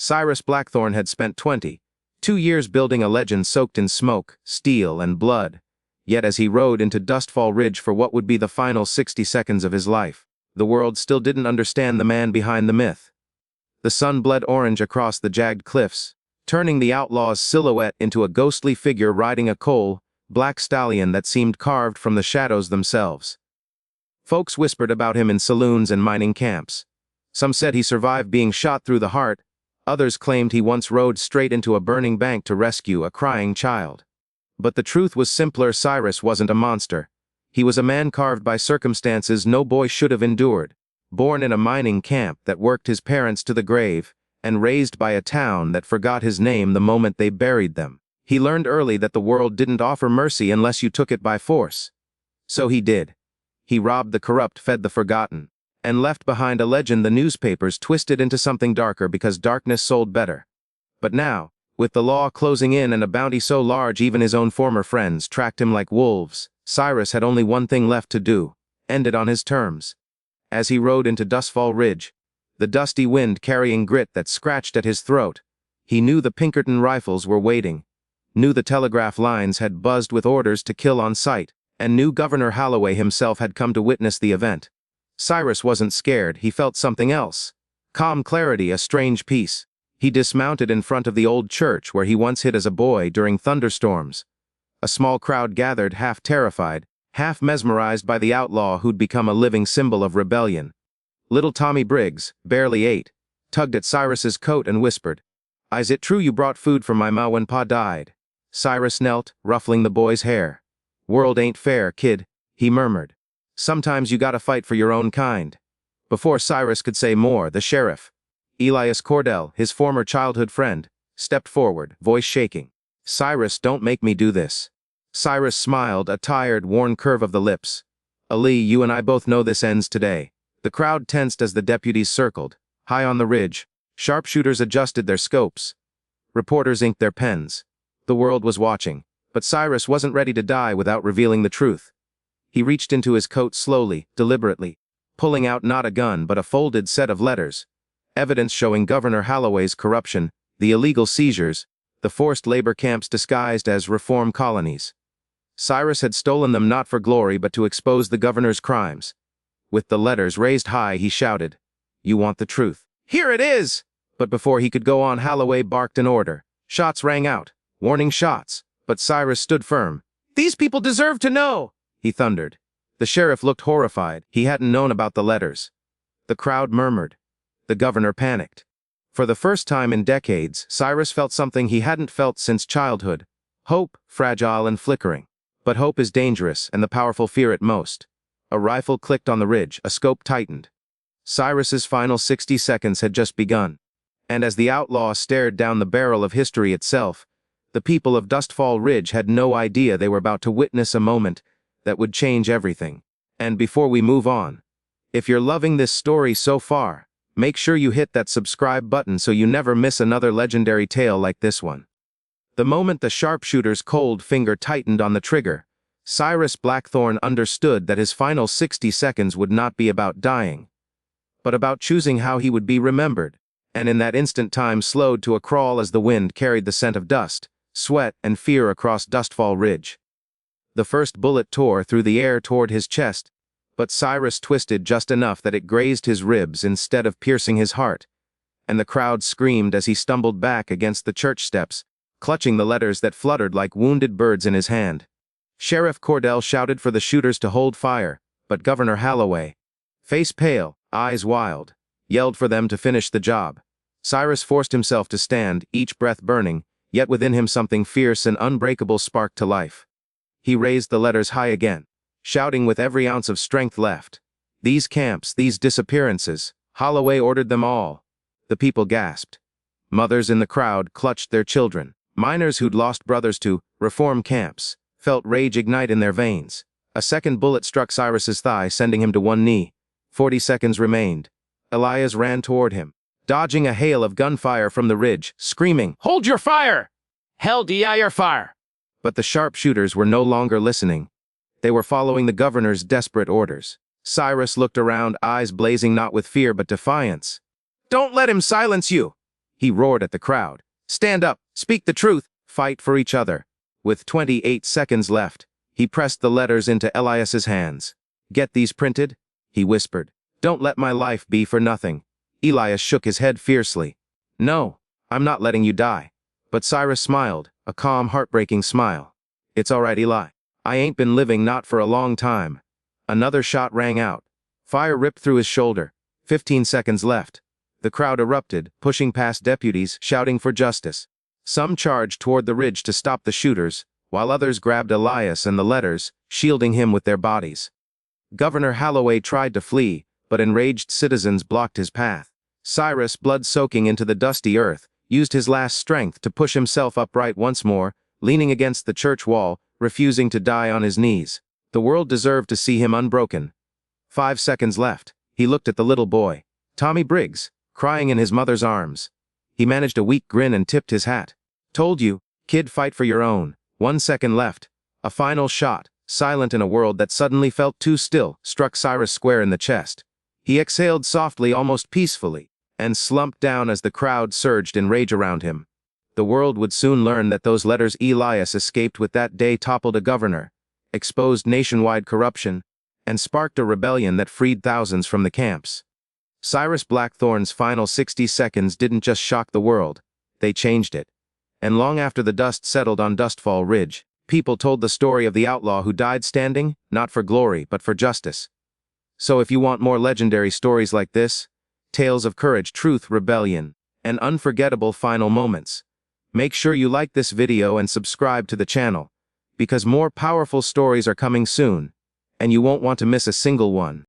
Cyrus Blackthorn had spent 22 years building a legend soaked in smoke, steel, and blood. Yet as he rode into Dustfall Ridge for what would be the final 60 seconds of his life, the world still didn't understand the man behind the myth. The sun bled orange across the jagged cliffs, turning the outlaw's silhouette into a ghostly figure riding a coal-black stallion that seemed carved from the shadows themselves. Folks whispered about him in saloons and mining camps. Some said he survived being shot through the heart. Others claimed he once rode straight into a burning bank to rescue a crying child. But the truth was simpler. Cyrus wasn't a monster. He was a man carved by circumstances no boy should have endured, born in a mining camp that worked his parents to the grave, and raised by a town that forgot his name the moment they buried them. He learned early that the world didn't offer mercy unless you took it by force. So he did. He robbed the corrupt, fed the forgotten, and left behind a legend the newspapers twisted into something darker because darkness sold better. But now, with the law closing in and a bounty so large even his own former friends tracked him like wolves, Cyrus had only one thing left to do: end it on his terms. As he rode into Dustfall Ridge, the dusty wind carrying grit that scratched at his throat, he knew the Pinkerton rifles were waiting, knew the telegraph lines had buzzed with orders to kill on sight, and knew Governor Holloway himself had come to witness the event. Cyrus wasn't scared, he felt something else. Calm clarity, a strange peace. He dismounted in front of the old church where he once hid as a boy during thunderstorms. A small crowd gathered, half terrified, half mesmerized by the outlaw who'd become a living symbol of rebellion. Little Tommy Briggs, barely 8, tugged at Cyrus's coat and whispered, "Is it true you brought food for my ma when Pa died?" Cyrus knelt, ruffling the boy's hair. "World ain't fair, kid," he murmured. "Sometimes you gotta fight for your own kind." Before Cyrus could say more, the sheriff, Elias Cordell, his former childhood friend, stepped forward, voice shaking. "Cyrus, don't make me do this." Cyrus smiled, a tired, worn curve of the lips. "Ali, you and I both know this ends today." The crowd tensed as the deputies circled. High on the ridge, sharpshooters adjusted their scopes. Reporters inked their pens. The world was watching, but Cyrus wasn't ready to die without revealing the truth. He reached into his coat slowly, deliberately, pulling out not a gun but a folded set of letters. Evidence showing Governor Holloway's corruption, the illegal seizures, the forced labor camps disguised as reform colonies. Cyrus had stolen them not for glory but to expose the governor's crimes. With the letters raised high, he shouted, "You want the truth? Here it is!" But before he could go on, Holloway barked an order. Shots rang out, warning shots, but Cyrus stood firm. "These people deserve to know!" he thundered. The sheriff looked horrified. He hadn't known about the letters. The crowd murmured. The governor panicked. For the first time in decades, Cyrus felt something he hadn't felt since childhood. Hope, fragile and flickering. But hope is dangerous, and the powerful fear it most. A rifle clicked on the ridge, a scope tightened. Cyrus's final 60 seconds had just begun. And as the outlaw stared down the barrel of history itself, the people of Dustfall Ridge had no idea they were about to witness a moment that would change everything. And before we move on, if you're loving this story so far, make sure you hit that subscribe button so you never miss another legendary tale like this one. The moment the sharpshooter's cold finger tightened on the trigger, Cyrus Blackthorn understood that his final 60 seconds would not be about dying, but about choosing how he would be remembered. And in that instant, time slowed to a crawl as the wind carried the scent of dust, sweat, and fear across Dustfall Ridge. The first bullet tore through the air toward his chest, but Cyrus twisted just enough that it grazed his ribs instead of piercing his heart, and the crowd screamed as he stumbled back against the church steps, clutching the letters that fluttered like wounded birds in his hand. Sheriff Cordell shouted for the shooters to hold fire, but Governor Holloway, face pale, eyes wild, yelled for them to finish the job. Cyrus forced himself to stand, each breath burning, yet within him something fierce and unbreakable sparked to life. He raised the letters high again, shouting with every ounce of strength left. These camps, these disappearances, Holloway ordered them all. The people gasped. Mothers in the crowd clutched their children. Miners who'd lost brothers to reform camps felt rage ignite in their veins. A second bullet struck Cyrus's thigh, sending him to one knee. 40 seconds remained. Elias ran toward him, dodging a hail of gunfire from the ridge, screaming, "Hold your fire! Held ye your fire!" But the sharpshooters were no longer listening. They were following the governor's desperate orders. Cyrus looked around, eyes blazing not with fear but defiance. "Don't let him silence you! He roared at the crowd. Stand up, speak the truth, fight for each other. With 28 seconds left, he pressed the letters into Elias's hands. Get these printed? He whispered. Don't let my life be for nothing. Elias shook his head fiercely. No, I'm not letting you die. But Cyrus smiled, a calm, heartbreaking smile. It's all right, Eli. I ain't been living not for a long time. Another shot rang out. Fire ripped through his shoulder. 15 seconds left. The crowd erupted, pushing past deputies, shouting for justice. Some charged toward the ridge to stop the shooters, while others grabbed Elias and the letters, shielding him with their bodies. Governor Holloway tried to flee, but enraged citizens blocked his path. Cyrus, blood soaking into the dusty earth, used his last strength to push himself upright once more, leaning against the church wall, refusing to die on his knees. The world deserved to see him unbroken. 5 seconds left. He looked at the little boy, Tommy Briggs, crying in his mother's arms. He managed a weak grin and tipped his hat. Told you, kid, fight for your own. 1 second left. A final shot, silent in a world that suddenly felt too still, struck Cyrus square in the chest. He exhaled softly, almost peacefully, and slumped down as the crowd surged in rage around him. The world would soon learn that those letters Elias escaped with that day toppled a governor, exposed nationwide corruption, and sparked a rebellion that freed thousands from the camps. Cyrus Blackthorn's final 60 seconds didn't just shock the world, they changed it. And long after the dust settled on Dustfall Ridge, people told the story of the outlaw who died standing, not for glory, but for justice. So if you want more legendary stories like this, tales of courage, truth, rebellion, and unforgettable final moments, make sure you like this video and subscribe to the channel, because more powerful stories are coming soon, and you won't want to miss a single one.